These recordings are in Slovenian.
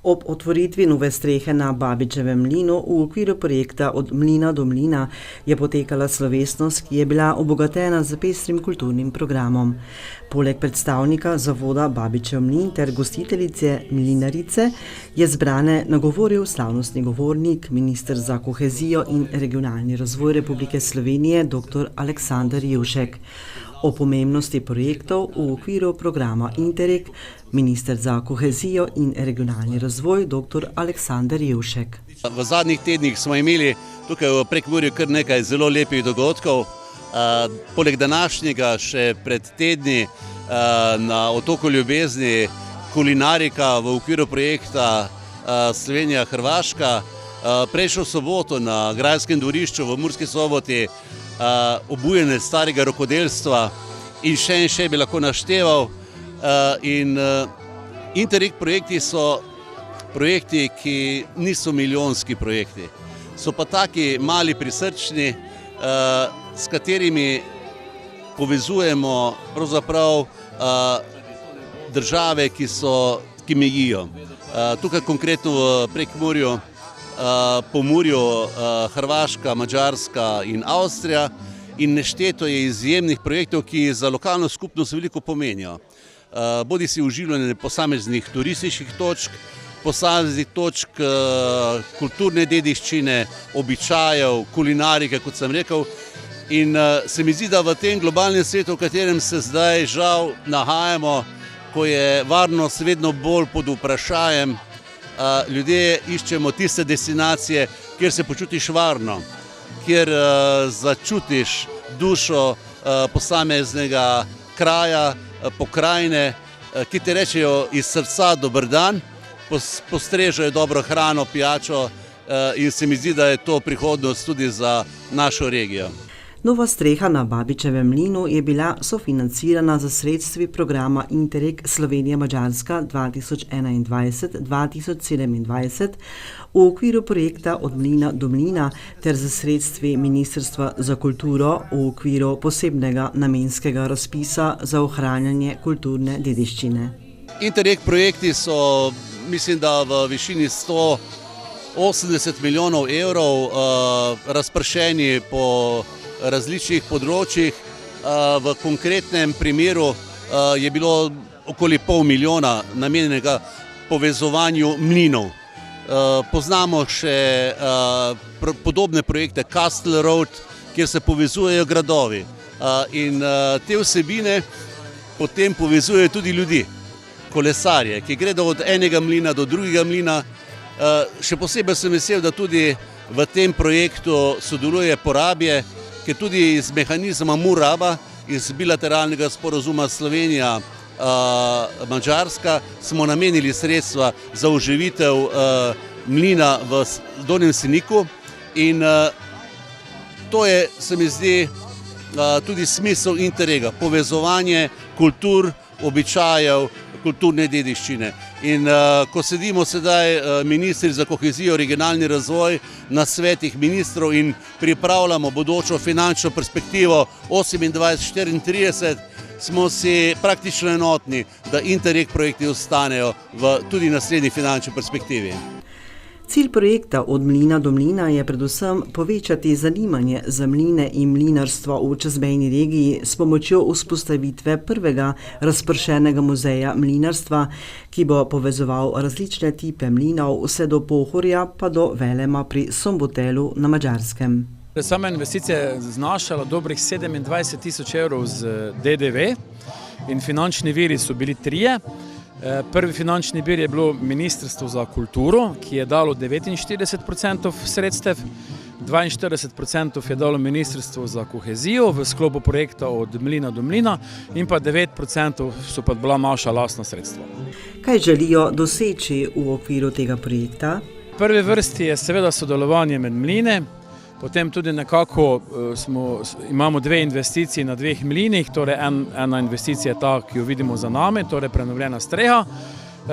Ob otvoritvi nove strehe na Babičevem mlinu v okviru projekta Od mlina do mlina je potekala slovesnost, ki je bila obogatena z pestrim kulturnim programom. Poleg predstavnika zavoda Babičev mlin ter gostiteljice mlinarice je zbrane nagovoril slavnostni govornik, minister za kohezijo in regionalni razvoj Republike Slovenije, dr. Aleksander Jevšek. O pomembnosti projektov v okviru programa Interreg minister za kohezijo in regionalni razvoj dr. Aleksander Jevšek. V zadnjih tednih smo imeli tukaj v Prekmurju kar nekaj zelo lepih dogodkov. Poleg današnjega še pred tedni na otoku Ljubezni kulinarika v okviru projekta Slovenija-Hrvaška. Prejšnjo soboto na Grajskem dvorišču v Murski Soboti obujanje starega rokodelstva in še bi lahko našteval. Interreg projekti so projekti, ki niso milijonski projekti. So pa taki mali prisrčni, s katerimi povezujemo pravzaprav države, ki mejijo. Tukaj konkretno v Prekmurju, Pomurju, Hrvaška, Madžarska in Avstrija in nešteto je izjemnih projektov, ki za lokalno skupnost veliko pomenijo. Bodi si uživanje posameznih turističnih točk, posameznih točk kulturne dediščine, običajev, kulinarike, kot sem rekel. In se mi zdi, da v tem globalnem svetu, v katerem se zdaj žal nahajamo, ko je varnost vedno bolj pod vprašajem, ljudje iščemo tiste destinacije, kjer se počutiš varno, kjer začutiš dušo posameznega kraja, pokrajine, ki ti rečejo iz srca dober dan, postrežejo dobro hrano, pijačo in se mi zdi, da je to prihodnost tudi za našo regijo. Nova streha na Babičevem mlinu je bila sofinancirana za sredstvi programa Interreg Slovenija-Madžarska 2021-2027 v okviru projekta Od mlina do mlina ter za sredstvi Ministrstva za kulturo v okviru posebnega namenskega razpisa za ohranjanje kulturne dediščine. Interreg projekti so, mislim, da v višini 180 milijonov evrov razpršeni po različnih področjih. V konkretnem primeru je bilo okoli pol milijona namenjenega povezovanju mlinov. Poznamo še podobne projekte Castle Road, kjer se povezujejo gradovi. In te vsebine potem povezujejo tudi ljudi, kolesarje, ki gredo od enega mlina do drugega mlina. Še posebej sem vesel, da tudi v tem projektu sodeluje Porabje, ki tudi iz mehanizma Muraba, iz bilateralnega sporazuma Slovenija-Madžarska, smo namenili sredstva za oživitev mlina v Donjem Seniku. In to je, se mi zdi, tudi smisel Interrega, povezovanje kultur, običajev, kulturne dediščine. In ko sedimo sedaj ministri za kohezijo, regionalni razvoj na svetih ministrov in pripravljamo bodočo finančno perspektivo 28-34, smo si praktično enotni, da Interreg projekti ostanejo v tudi naslednji finančni perspektivi. Cilj projekta Od mlina do mlina je predvsem povečati zanimanje za mline in mlinarstvo v čezmejni regiji s pomočjo vzpostavitve prvega razpršenega muzeja mlinarstva, ki bo povezoval različne tipe mlinov vse do Pohorja pa do Velema pri Sombotelu na Madžarskem. Sama investicija je znašala dobrih 27 tisoč evrov z DDV in finančni viri so bili trije. Prvi finančni vir je bilo Ministrstvo za kulturo, ki je dalo 49% sredstev, 42% je dalo Ministrstvo za kohezijo v sklopu projekta Od mlina do mlina in pa 9% so pa bila naša lastna sredstva. Kaj želijo doseči v okviru tega projekta? V prvi vrsti je seveda sodelovanje med mline, potem tudi nekako imamo dve investiciji na dveh mlinih, torej ena investicija je ta, ki jo vidimo za nami, torej prenovljena streha,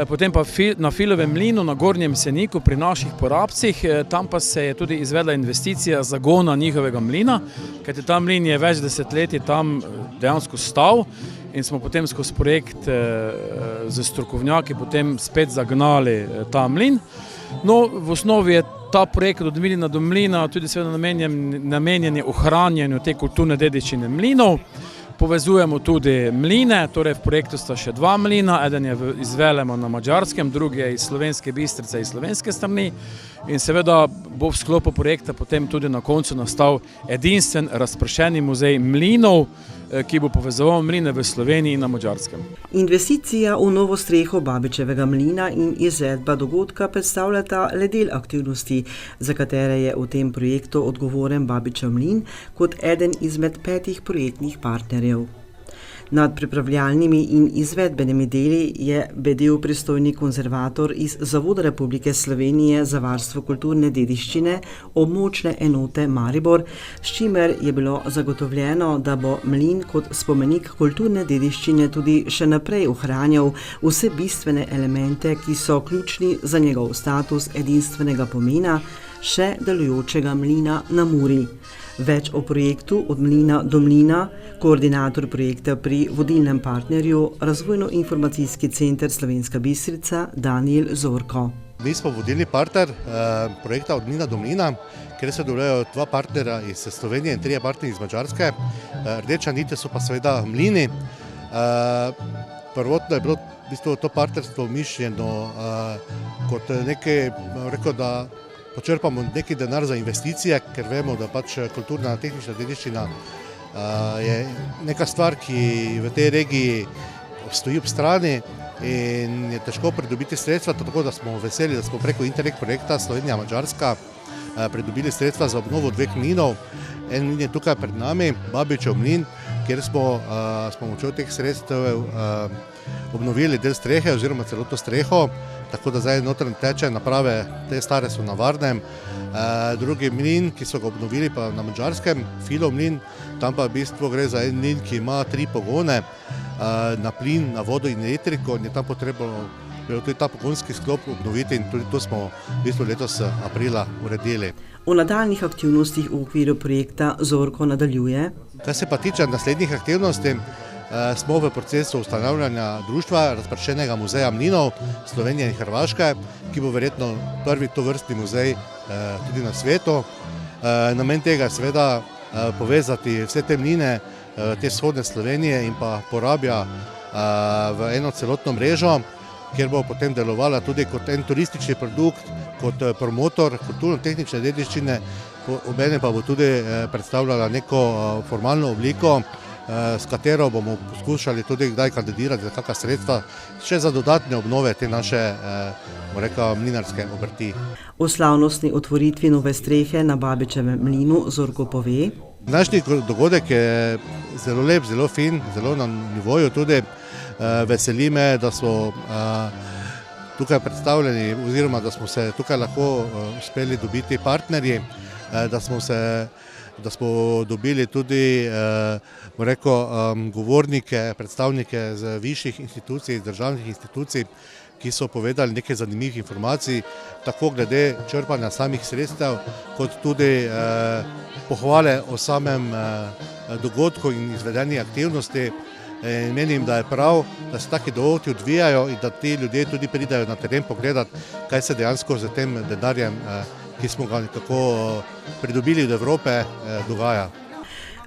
potem pa na Filovem mlinu na Gornjem Seniku pri naših porabcih, tam pa se je tudi izvedla investicija zagona njihovega mlina, kajti ta mlin je več desetletij tam dejansko stal in smo potem skozi projekt z strokovnjaki potem spet zagnali ta mlin. No, v osnovi je ta projekt od mlina do mlina tudi seveda namenjen ohranjanju te kulturne dediščine mlinov. Povezujemo tudi mline, torej v projektu sta še 2 mlina, eden je iz Velema na Madžarskem, drugi je iz Slovenske Bistrice iz slovenske strani in seveda bo v sklopu projekta potem tudi na koncu nastal edinstven razpršeni muzej mlinov, ki bo povezoval mline v Sloveniji in na Madžarskem. Investicija v novo streho Babičevega mlina in izvedba dogodka predstavljata le del aktivnosti, za katere je v tem projektu odgovoren Babičev mlin kot eden izmed 5 projektnih partnerjev. Nad pripravljalnimi in izvedbenimi deli je bedel pristojni konzervator iz Zavoda Republike Slovenije za varstvo kulturne dediščine območne enote Maribor, s čimer je bilo zagotovljeno, da bo mlin kot spomenik kulturne dediščine tudi še naprej ohranjal vse bistvene elemente, ki so ključni za njegov status edinstvenega pomena še delujočega mlina na Muri. Več o projektu Od mlina do mlina, koordinator projekta pri vodilnem partnerju Razvojno-informacijski center Slovenska Bistrica Daniel Zorko. Mi smo vodilni partner projekta Od mlina do mlina, kjer se delujejo 2 partnerja iz Slovenije in 3 partnerji iz Madžarske. Rdeča nit so pa seveda mlini. Prvotno je bilo v bistvu to partnerstvo mišljeno kot nekaj, rekel, da počrpamo neki denar za investicije, ker vemo, da pač kulturna tehnična dediščina je neka stvar, ki v tej regiji stoji ob strani in je težko pridobiti sredstva, tako da smo veseli, da smo preko Interreg projekta Slovenija-Madžarska pridobili sredstva za obnovo 2 mlinov. En mlin je tukaj pred nami, Babičev mlin, kjer smo močjo teh sredstev obnovili del strehe oziroma celotno streho, tako da zdaj notranje teče naprave, te stare so na varnem. Drugi mlin, ki so ga obnovili pa na Madžarskem, Filo mlin, tam pa v bistvu gre za en mlin, ki ima 3 pogone, na plin, na vodo in elektriko, in je tam potrebno tudi ta pogonski sklop obnoviti in tudi to smo v bistvu letos aprila uredili. V nadaljnih aktivnostih v okviru projekta Zorko nadaljuje. Kar se pa tiče naslednjih aktivnosti, smo v procesu ustanavljanja društva razpršenega muzeja mlinov Slovenije in Hrvaške, ki bo verjetno prvi tovrstni muzej tudi na svetu. Namen tega je seveda povezati vse te mline, te vzhodne Slovenije in pa Porabja v eno celotno mrežo, kjer bo potem delovala tudi kot en turistični produkt, kot promotor kulturno-tehnične dediščine, obenem pa bo tudi predstavljala neko formalno obliko, s katero bomo poskušali tudi kdaj kandidirati za kakšna sredstva še za dodatne obnove te naše mlinarske obrti. O slavnostni otvoritvi nove strehe na Babičevem mlinu Zorko pove. Današnji dogodek je zelo lep, zelo fin, zelo na nivoju tudi. Veseli me, da smo tukaj predstavljeni oziroma da smo se tukaj lahko uspeli dobiti partnerji, da smo dobili tudi govornike, predstavnike z višjih institucij, državnih institucij, ki so povedali nekaj zanimivih informacij, tako glede črpanja samih sredstev, kot tudi pohvale o samem dogodku in izvedeni aktivnosti. Menim, da je prav, da se taki dogodki odvijajo in da ti ljudje tudi pridajo na teren pogledati, kaj se dejansko z tem denarjem, ki smo ga nekako pridobili od Evrope, dogaja.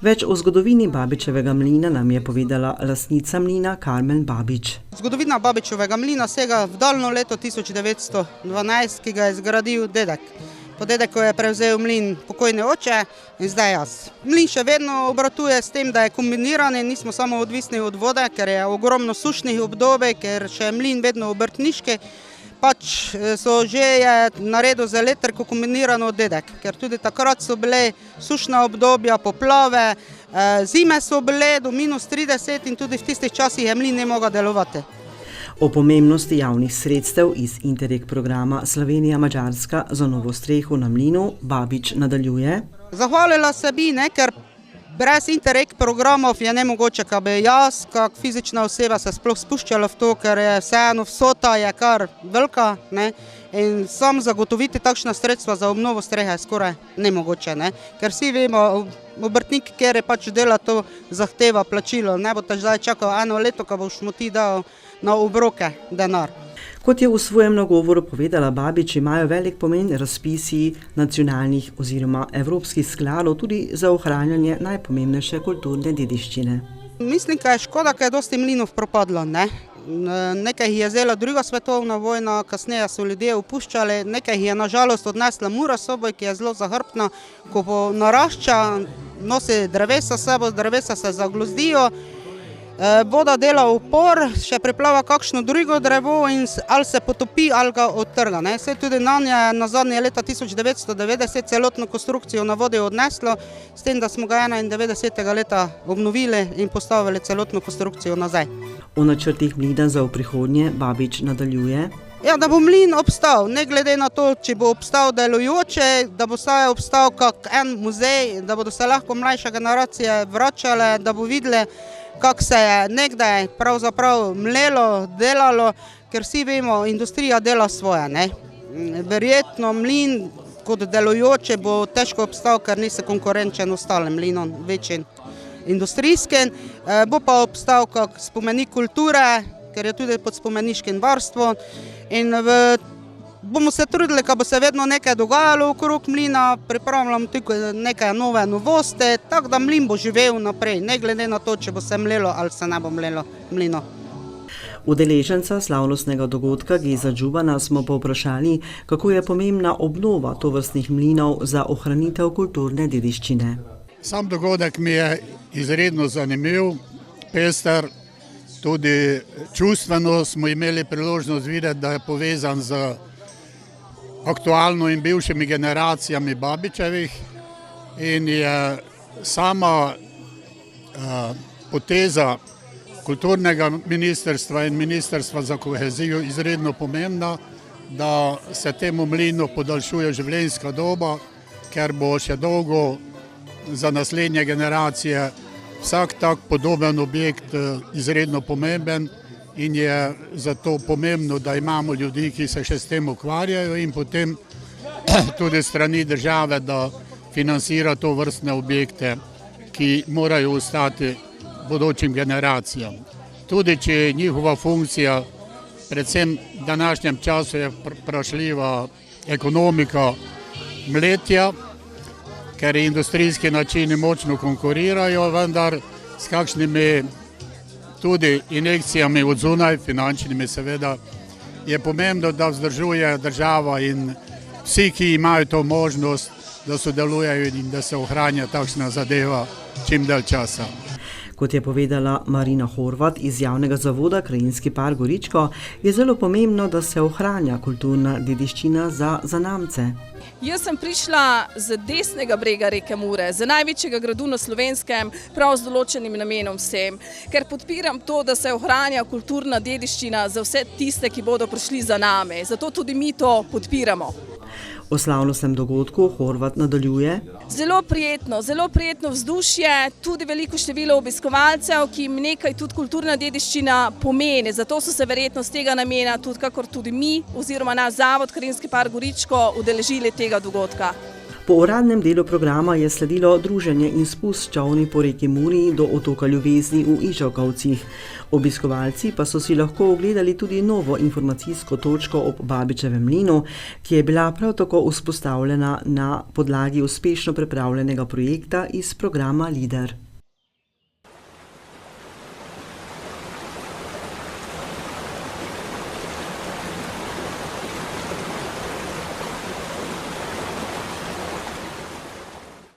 Več o zgodovini Babičevega mlina nam je povedala lastnica mlina Karmen Babič. Zgodovina Babičevega mlina sega v daljno leto 1912, ki ga je zgradil dedek. Po dedeku je prevzel mlin pokojni oče in zdaj jaz. Mlin še vedno obratuje s tem, da je kombiniran in nismo samo odvisni od vode, ker je ogromno sušnih obdobij, ker še je mlin vedno obrtniški. Pač so že naredil z elektriko kombinirano dedek, ker tudi takrat so bile sušna obdobja, poplave, zime so bile do -30 in tudi v tistih časih je mlin ne mogel delovati. O pomembnosti javnih sredstev iz Interreg programa Slovenija-Madžarska za novo streho na mlinu Babič nadaljuje. Zahvalila se bi, ker brez Interreg programov je nemogoče, da bi jaz, kak fizična oseba, se sploh spuščala v to, ker je vseeno vsota je kar velika, In sam zagotoviti takšna sredstva za obnovo strehe je skoraj nemogoče, ne? Ker vsi vemo, obrtnik, kjer je pač dela, to zahteva plačilo. Ne bo te zdaj čakal 1 leto, ko boš mu ti dal na obroke denar. Kot je v svojem nagovoru povedala Babič, imajo velik pomen razpisi nacionalnih oziroma evropskih skladov tudi za ohranjanje najpomembnejše kulturne dediščine. Mislim, da je škoda, ker je dosti mlinov propadlo, ne? Nekaj jih je vzela druga svetovna vojna, kasneje so ljudje opuščali, nekaj jih je nažalost odnesla Mura s seboj, ki je zelo zahrbtna, ko narašča, nosi drevesa s seboj, drevesa se zaglozdijo, voda dela upor, še priplava kakšno drugo drevo in ali se potopi ali ga odtrga. Vse tudi na zadnje leta 1990 celotno konstrukcijo na vodi odneslo, s tem, da smo ga 91. leta obnovili in postavili celotno konstrukcijo nazaj. O načrtih mlina za v prihodnje Babič nadaljuje. Ja, da bo mlin obstal, ne glede na to, če bo obstal delujoče, da bo vsaj obstal kak en muzej, da bodo se lahko mlajše generacije vračale, da bo videli, kako se je nekdaj pravzaprav mlelo, delalo, ker vsi vemo, industrija dela svoje, ne. Verjetno mlin kot delujoče bo težko obstal, ker ni se konkurenčen ostalim mlinom, večjim industrijskim, bo pa obstal kak spomenik kulture, ker je tudi pod spomeniškim varstvom in bomo se trudili, ko bo se vedno nekaj dogajalo okrog mlina, pripravljamo tudi nekaj nove novosti, tako da mlin bo živel naprej, ne glede na to, če bo se mlelo ali se ne bo mlelo mlino. Udeleženca slavnostnega dogodka Geza Džubana smo povprašali, kako je pomembna obnova tovrstnih mlinov za ohranitev kulturne dediščine. Sam dogodek mi je izredno zanimiv, pester, tudi čustveno smo imeli priložnost videti, da je povezan z aktualno in bivšimi generacijami Babičevih in je sama poteza kulturnega ministrstva in ministrstva za kohezijo izredno pomembna, da se temu mlinu podaljšuje življenjska doba, ker bo še dolgo za naslednje generacije vsak tak podoben objekt izredno pomemben in je zato pomembno, da imamo ljudi, ki se še s tem ukvarjajo in potem tudi strani države, da financira to vrstne objekte, ki morajo ostati bodočim generacijam. Tudi če je njihova funkcija, predvsem v današnjem času je vprašljiva ekonomika mletja, ker industrijski načini močno konkurirajo, vendar s kakšnimi tudi injekcijami od zunaj, finančnimi seveda, je pomembno, da vzdržuje država in vsi, ki imajo to možnost, da sodelujejo in da se ohranja takšna zadeva čim dalj časa. Kot je povedala Marina Horvat iz javnega zavoda Krajinski park Goričko, je zelo pomembno, da se ohranja kulturna dediščina za zanamce. Jaz sem prišla z desnega brega reke Mure, z največjega gradu na Slovenskem, prav z določenim namenom vsem, ker podpiram to, da se ohranja kulturna dediščina za vse tiste, ki bodo prišli za nami. Zato tudi mi to podpiramo. O slavnostnem dogodku Horvat nadaljuje. Zelo prijetno vzdušje, tudi veliko število obiskovalcev, ki jim nekaj tudi kulturna dediščina pomeni. Zato so se verjetno z tega namena, tudi kakor tudi mi, oziroma naš zavod Krajinski park Goričko, udeležili tega dogodka. Po uradnem delu programa je sledilo druženje in spust s čolni po reki Muri do otoka Ljubezni v Ižakovcih. Obiskovalci pa so si lahko ogledali tudi novo informacijsko točko ob Babičevem mlinu, ki je bila prav tako vzpostavljena na podlagi uspešno pripravljenega projekta iz programa LIDER.